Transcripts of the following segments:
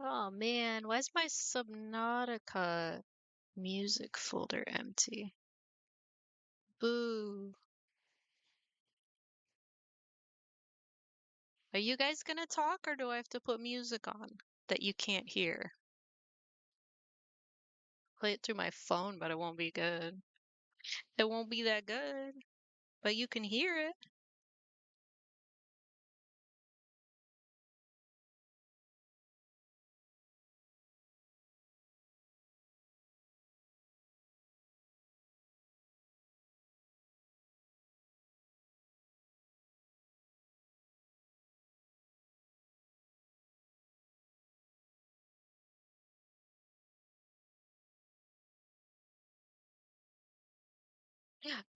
Oh man, why is my Subnautica music folder empty? Boo. Are you guys gonna talk or do I have to put music on that you can't hear? Play it through my phone, but it won't be good. It won't be that good, but you can hear it.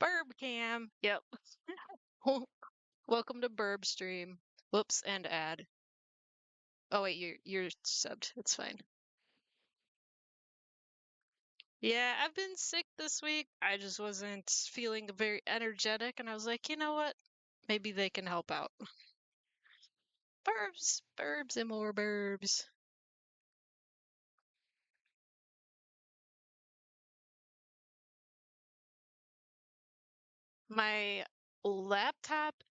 Burb cam. Yep. Welcome to Burb stream. Whoops, and ad. Oh wait, you're subbed. It's fine. Yeah, I've been sick this week. I just wasn't feeling very energetic, and I was like, you know what? Maybe they can help out. Burbs, burbs, and more burbs. My laptop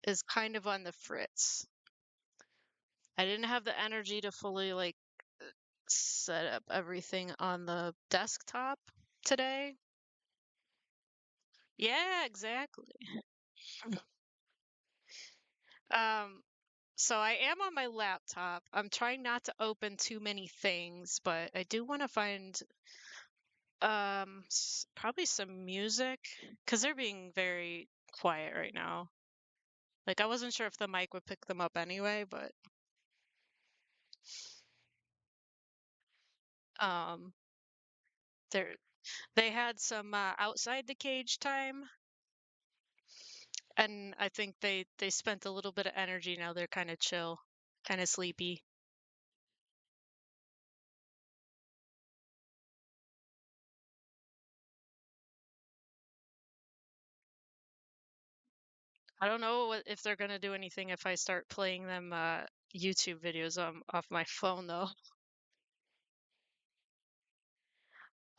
is kind of on the fritz. I didn't have the energy to fully set up everything on the desktop today. Yeah, exactly. Um, so I am on my laptop. I'm trying not to open too many things, but I do want to find probably some music because they're being very quiet right now. Like I wasn't sure if the mic would pick them up anyway, but um they're they had some outside the cage time and I think they spent a little bit of energy. Now they're kind of chill, kind of sleepy. I don't know if they're gonna do anything if I start playing them YouTube videos off my phone though.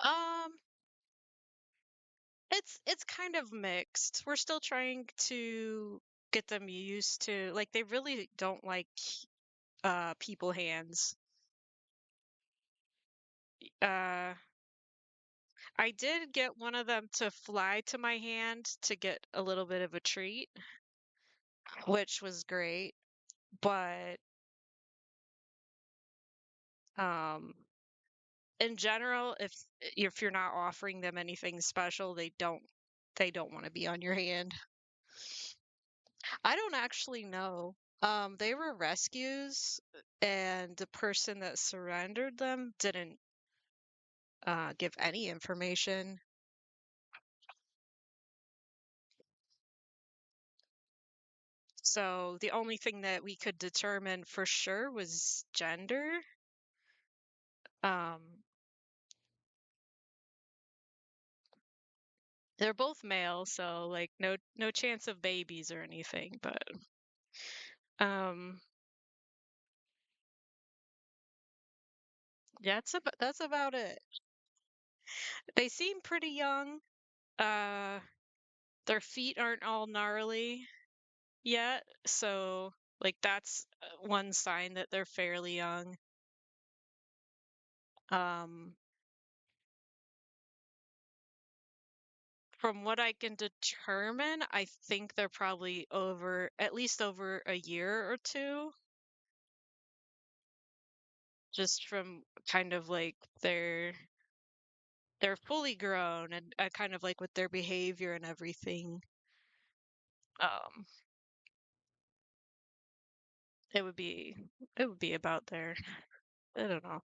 Um, it's kind of mixed. We're still trying to get them used to like they really don't like people hands. Uh, I did get one of them to fly to my hand to get a little bit of a treat, which was great. But um, in general, if you're not offering them anything special, they don't want to be on your hand. I don't actually know. They were rescues, and the person that surrendered them didn't give any information. So the only thing that we could determine for sure was gender. Um, they're both male, so like no chance of babies or anything, but um yeah, that's about it. They seem pretty young. Uh their feet aren't all gnarly yet, so like that's one sign that they're fairly young. Um from what I can determine, I think they're probably over at least over a year or two, just from kind of like they're fully grown and kind of like with their behavior and everything. Um, it would be it would be about there. I don't know.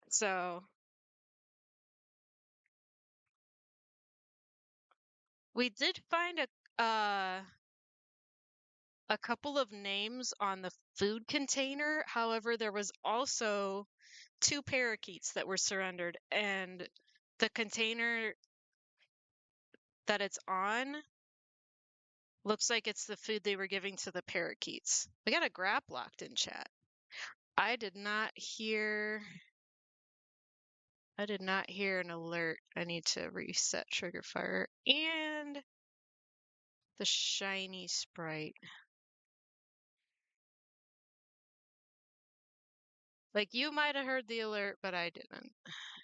So we did find a couple of names on the food container. However, there was also two parakeets that were surrendered, and the container that it's on Looks like it's the food they were giving to the parakeets. We got a grab locked in chat. I did not hear an alert. I need to reset trigger fire and the shiny sprite. Like you might have heard the alert, but I didn't.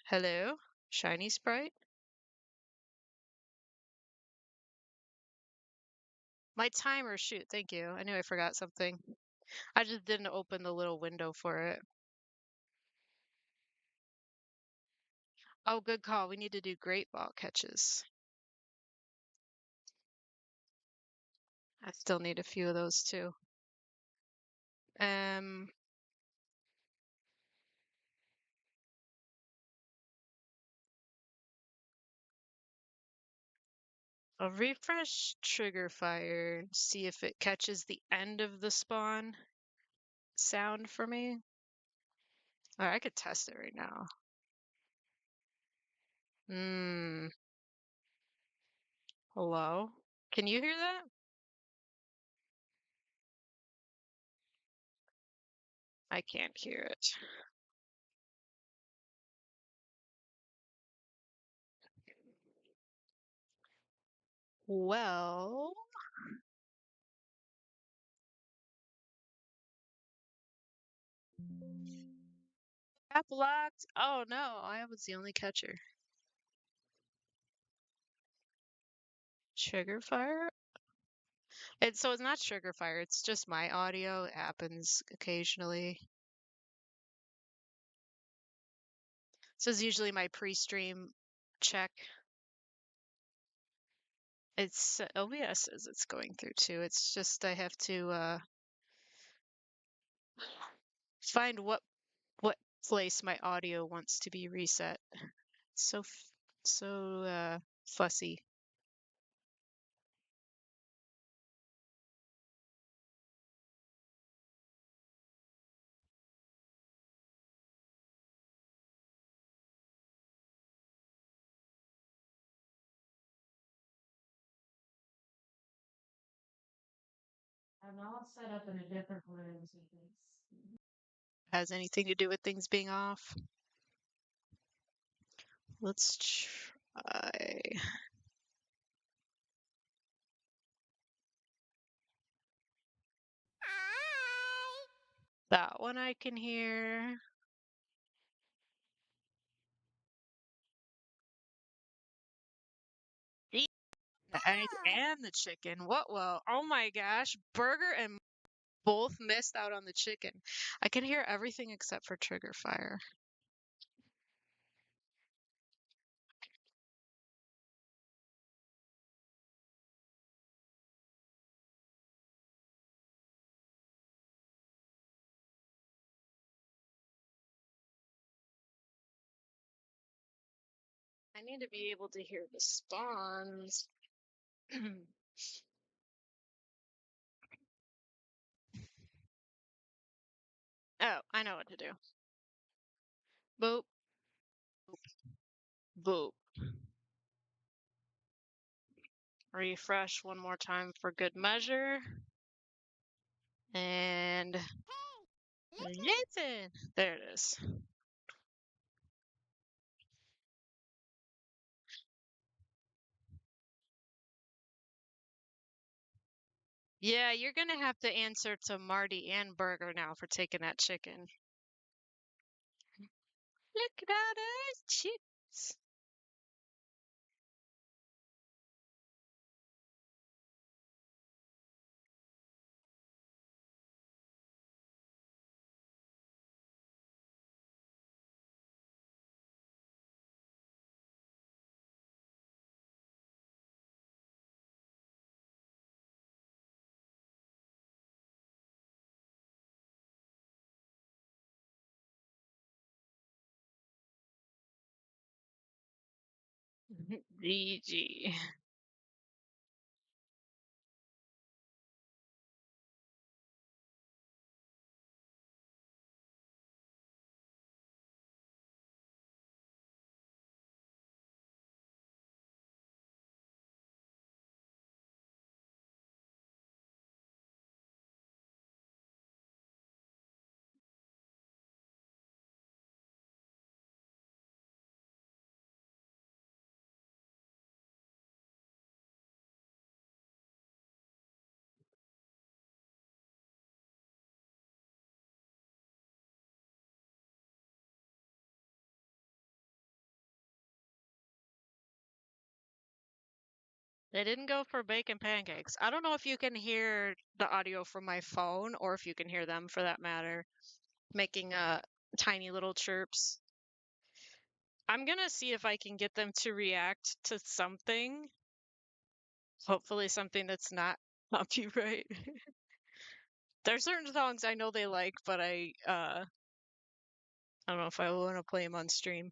Hello? Shiny sprite? My timer, shoot, thank you. I knew I forgot something. I just didn't open the little window for it. Oh, good call. We need to do great ball catches. I still need a few of those too. Um, I'll refresh trigger fire, see if it catches the end of the spawn sound for me. Or I could test it right now. Hmm. Hello? Can you hear that? I can't hear it. Well, app locked. Oh no, I was the only catcher. Trigger fire? So it's not trigger fire, it's just my audio. It happens occasionally. This is usually my pre-stream check. It's OBS says it's going through too. It's just I have to find what place my audio wants to be reset. So fussy. I'm all set up in a different room, so things has anything to do with things being off. Let's try. That one I can hear. And the chicken. What? Well, oh my gosh. Burger and both missed out on the chicken. I can hear everything except for trigger fire. I need to be able to hear the spawns. Oh, I know what to do. Boop, boop. Refresh one more time for good measure. And listen. There it is. Yeah, you're gonna have to answer to Marty and Burger now for taking that chicken. Look at us, chips. GG. They didn't go for bacon pancakes. I don't know if you can hear the audio from my phone or if you can hear them for that matter, making tiny little chirps. I'm gonna see if I can get them to react to something. Hopefully something that's not copyright. There's certain songs I know they like, but I don't know if I want to play them on stream.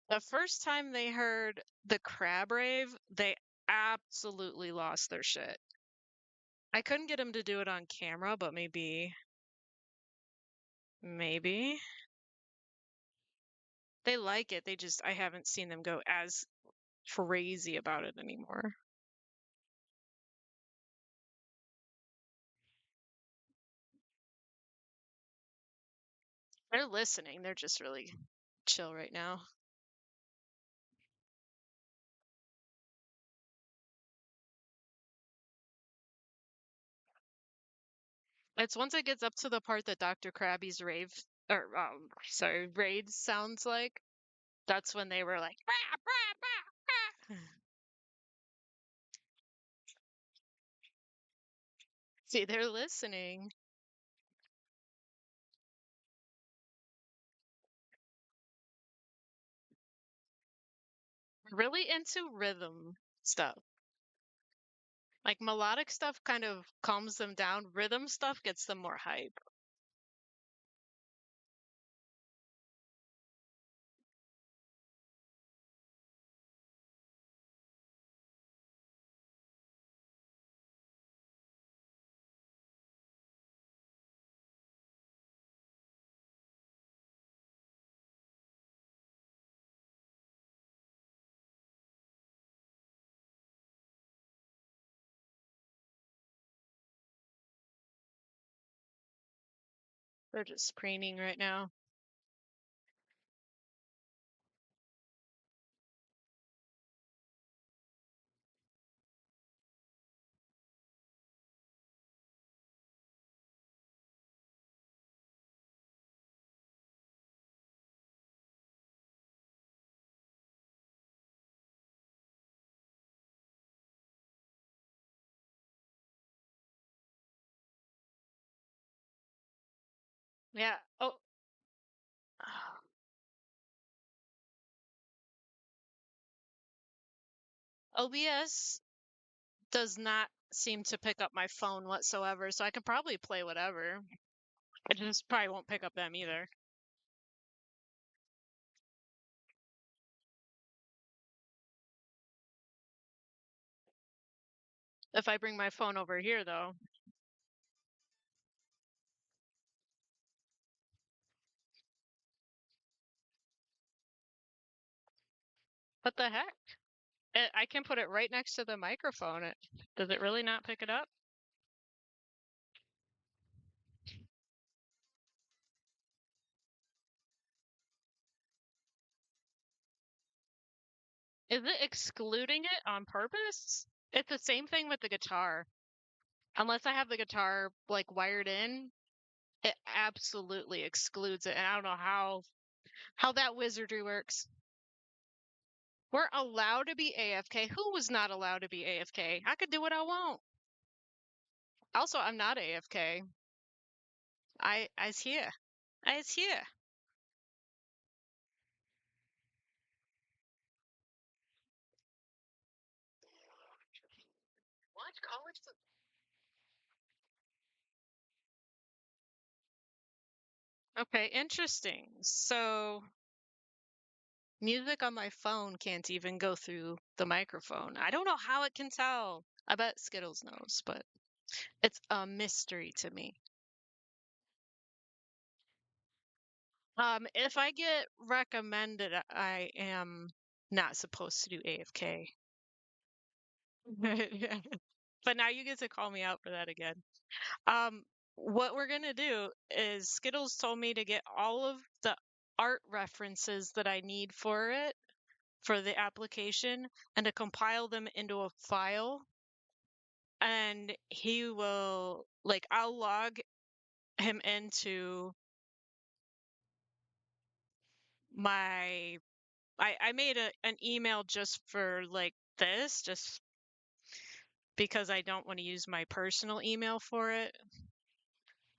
The first time they heard the crab rave, they absolutely lost their shit. I couldn't get them to do it on camera, but maybe they like it. They just, I haven't seen them go as crazy about it anymore. They're listening. They're just really chill right now. It's once it gets up to the part that Dr. Krabby's rave, or sorry, raid sounds like, that's when they were like, "Rah, rah, rah, rah." See, they're listening. Really into rhythm stuff. Like melodic stuff kind of calms them down. Rhythm stuff gets them more hype. They're just preening right now. Yeah. Oh, OBS does not seem to pick up my phone whatsoever, so I can probably play whatever. I just probably won't pick up them either. If I bring my phone over here, though, what the heck? I can put it right next to the microphone. Does it really not pick it up? Is it excluding it on purpose? It's the same thing with the guitar. Unless I have the guitar like wired in, it absolutely excludes it. And I don't know how that wizardry works. We're allowed to be AFK. Who was not allowed to be AFK? I could do what I want. Also, I'm not AFK. I's here. I's here. Watch college. Okay, interesting. So music on my phone can't even go through the microphone. I don't know how it can tell. I bet Skittles knows, but it's a mystery to me. If I get recommended, I am not supposed to do AFK. But now you get to call me out for that again. Um, what we're gonna do is Skittles told me to get all of the art references that I need for it for the application and to compile them into a file. And he will like I'll log him into my I made an email just for like this, just because I don't want to use my personal email for it.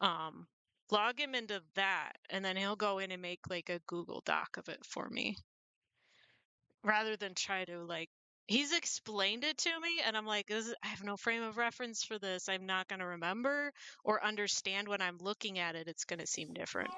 Um, Log him into that, and then he'll go in and make like a Google Doc of it for me, rather than try to like. He's explained it to me, and I'm like, I have no frame of reference for this. I'm not going to remember or understand when I'm looking at it. It's going to seem different.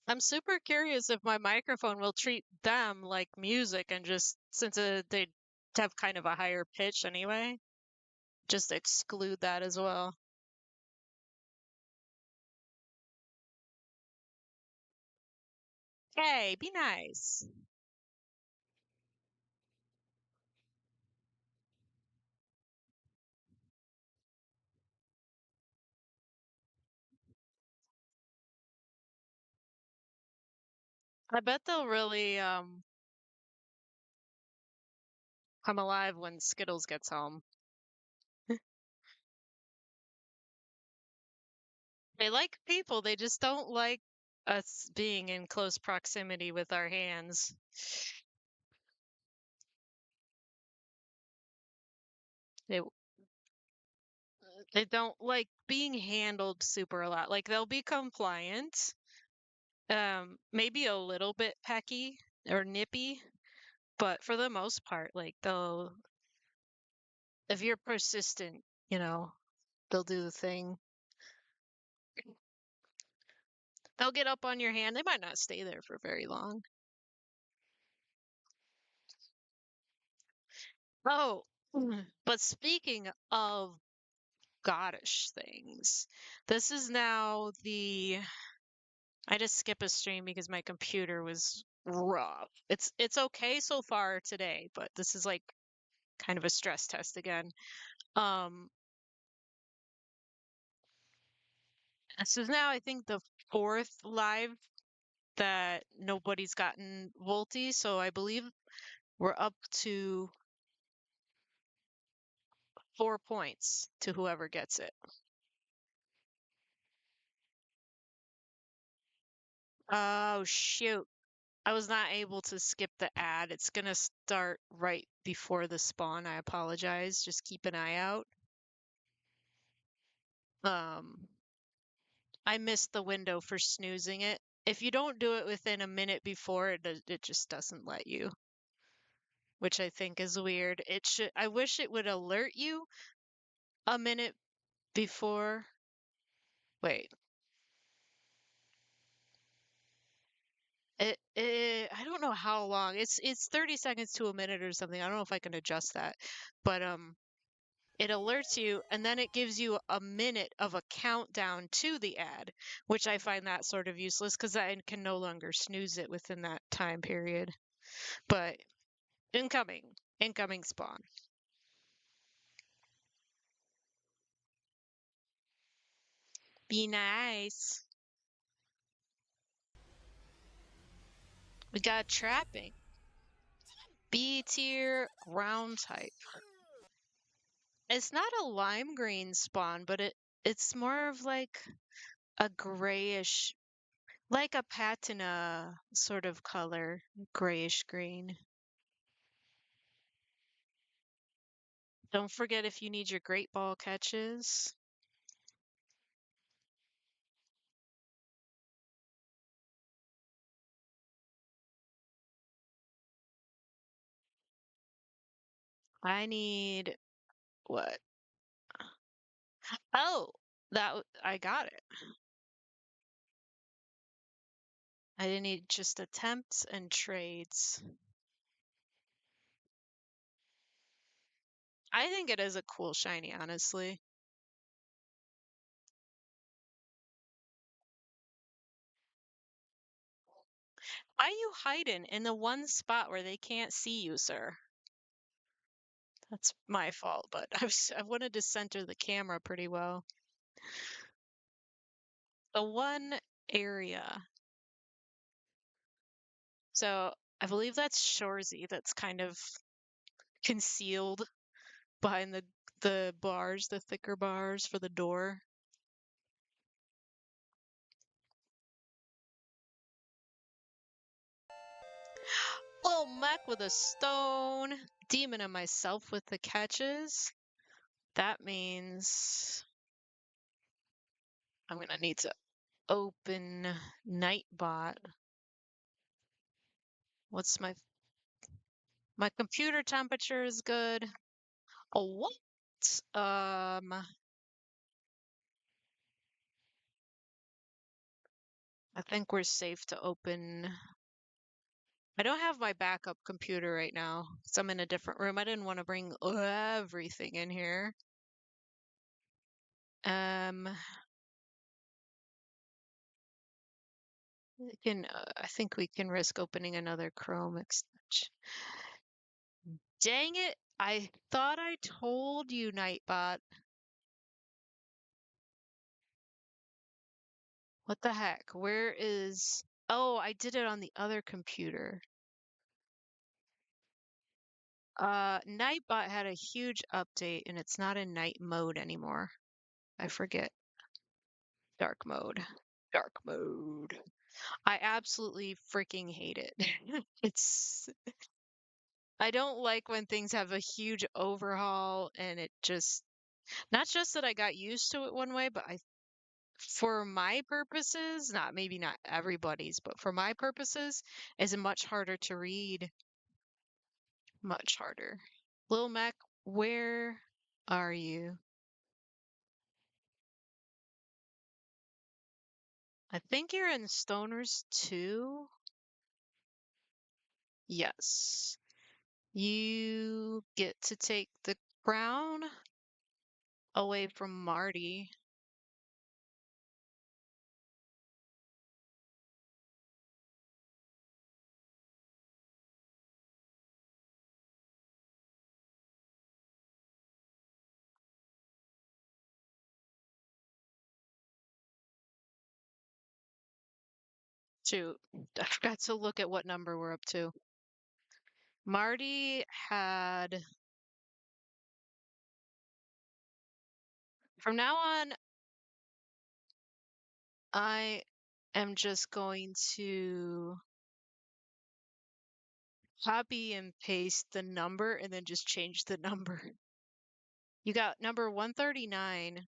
I'm super curious if my microphone will treat them like music and just, since they have kind of a higher pitch anyway, just exclude that as well. Hey, be nice. I bet they'll really come alive when Skittles gets home. They like people, they just don't like us being in close proximity with our hands. They they don't like being handled super a lot. Like they'll be compliant, maybe a little bit pecky or nippy, but for the most part, like they'll, if you're persistent, you know, they'll do the thing. They'll get up on your hand. They might not stay there for very long. Oh, but speaking of goddish things, this is now the. I just skip a stream because my computer was rough. It's okay so far today, but this is like kind of a stress test again. Um, this is now I think the fourth live that nobody's gotten Volty, so I believe we're up to 4 points to whoever gets it. Oh shoot. I was not able to skip the ad. It's gonna start right before the spawn. I apologize. Just keep an eye out. Um, I missed the window for snoozing it. If you don't do it within a minute before, it just doesn't let you, which I think is weird. It should, I wish it would alert you a minute before. Wait. I don't know how long. It's 30 seconds to a minute or something. I don't know if I can adjust that. But it alerts you and then it gives you a minute of a countdown to the ad, which I find that sort of useless because I can no longer snooze it within that time period. But incoming spawn. Be nice. We got trapping. B tier ground type. It's not a lime green spawn, but it's more of like a grayish, like a patina sort of color, grayish green. Don't forget if you need your great ball catches. I need what? Oh, I got it. I didn't need just attempts and trades. I think it is a cool shiny, honestly. Why you hiding in the one spot where they can't see you, sir? That's my fault, but I wanted to center the camera pretty well. The one area. So I believe that's Shorzy that's kind of concealed behind the bars, the thicker bars for the door. Oh, Mac with a stone. Demon and myself with the catches. That means I'm gonna need to open Nightbot. What's my computer temperature is good. Oh, what? I think we're safe to open. I don't have my backup computer right now, so I'm in a different room. I didn't want to bring everything in here. Um, I think we can risk opening another Chrome extension. Dang it! I thought I told you, Nightbot. What the heck? Where is... Oh, I did it on the other computer. Nightbot had a huge update and it's not in night mode anymore. I forget. Dark mode. Dark mode. I absolutely freaking hate it. It's I don't like when things have a huge overhaul and it just not just that I got used to it one way, but I for my purposes, not maybe not everybody's, but for my purposes, is much harder to read. Much harder. Lil Mac, where are you? I think you're in Stoners too. Yes. You get to take the crown away from Marty. Shoot, I forgot to look at what number we're up to. Marty had. From now on, I am just going to copy and paste the number and then just change the number. You got number 139.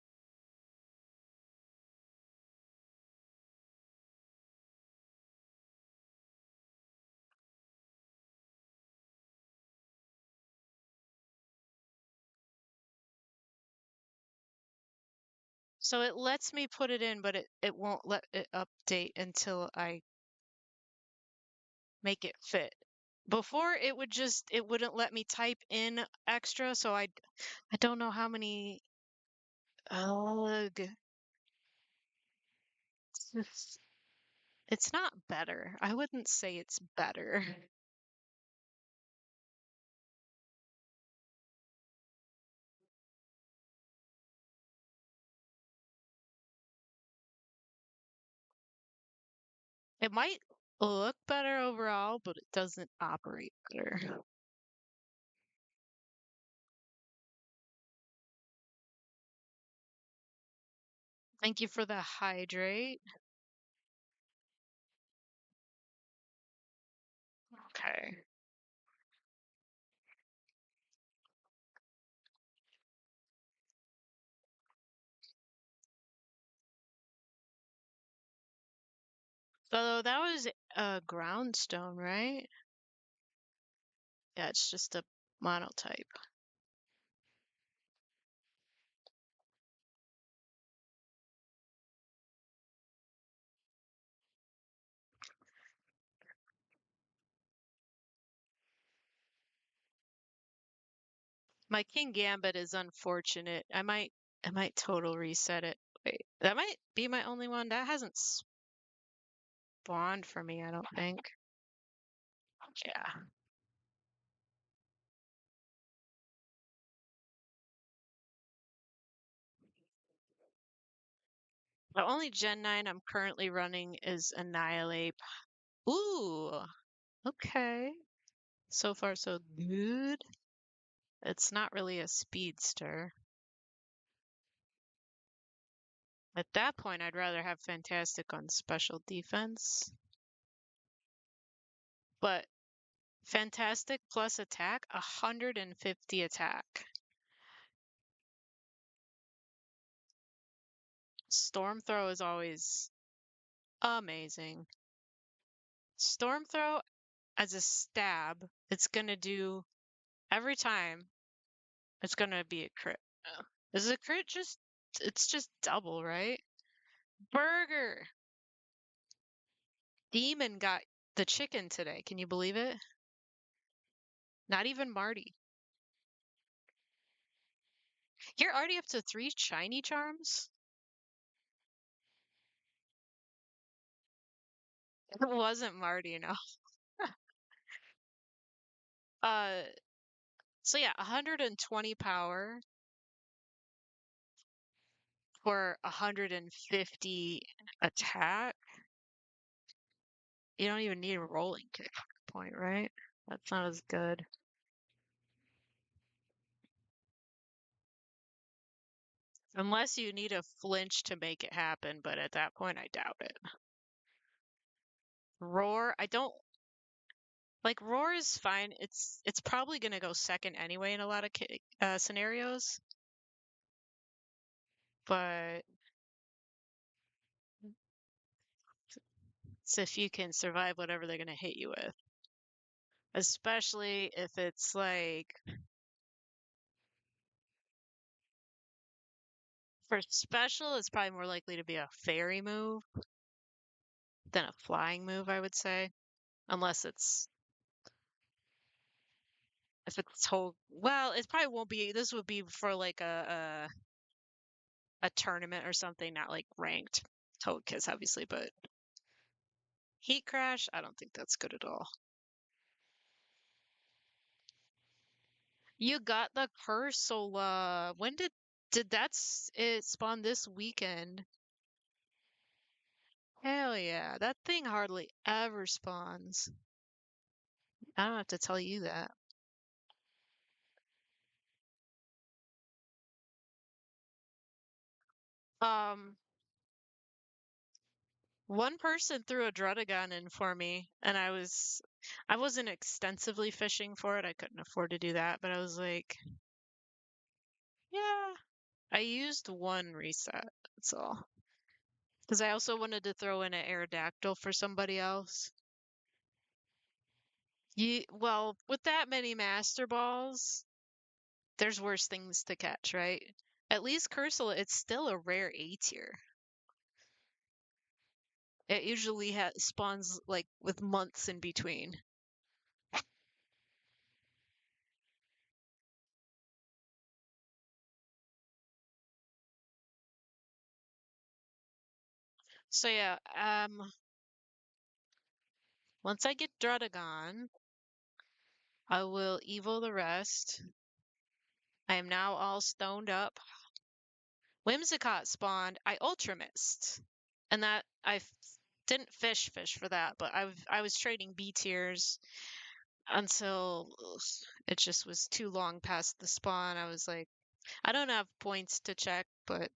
So it lets me put it in, but it won't let it update until I make it fit. Before it wouldn't let me type in extra, so I don't know how many ugh. It's it's not better. I wouldn't say it's better. It might look better overall, but it doesn't operate better. Thank you for the hydrate. Okay. So that was a groundstone, right? Yeah, it's just a monotype. My King Gambit is unfortunate. I might total reset it. Wait, that might be my only one. That hasn't spawned for me, I don't think. Yeah. The only Gen 9 I'm currently running is Annihilate. Ooh, okay. So far so good. It's not really a speedster. At that point, I'd rather have Fantastic on special defense. But Fantastic plus attack, 150 attack. Storm Throw is always amazing. Storm Throw as a stab, it's gonna do every time, it's gonna be a crit. Is a crit just, it's just double, right? Burger! Demon got the chicken today. Can you believe it? Not even Marty. You're already up to 3 shiny charms? It wasn't Marty, no. Uh, so yeah, 120 power for 150 attack. You don't even need a rolling kick point, right? That's not as good. Unless you need a flinch to make it happen, but at that point, I doubt it. Roar, I don't like Roar is fine. It's probably gonna go second anyway in a lot of scenarios, but it's if you can survive whatever they're gonna hit you with, especially if it's like for special, it's probably more likely to be a fairy move than a flying move, I would say, unless it's if it's whole. Well, it probably won't be. This would be for like a tournament or something, not like ranked Toad Kiss, obviously, but Heat Crash, I don't think that's good at all. You got the Cursola. When did it spawn this weekend? Hell yeah, that thing hardly ever spawns. I don't have to tell you that. Um, One person threw a Drudagon in for me, and I wasn't extensively fishing for it. I couldn't afford to do that, but I was like, yeah. I used one reset, that's all. Because I also wanted to throw in an Aerodactyl for somebody else. Well, with that many Master Balls, there's worse things to catch, right? At least Cursula, it's still a rare A tier. It usually spawns like with months in between. So yeah, once I get Drudagon, I will evil the rest. I am now all stoned up. Whimsicott spawned. I Ultra Mist. And that didn't fish for that, but I was trading B tiers until it just was too long past the spawn. I was like, I don't have points to check, but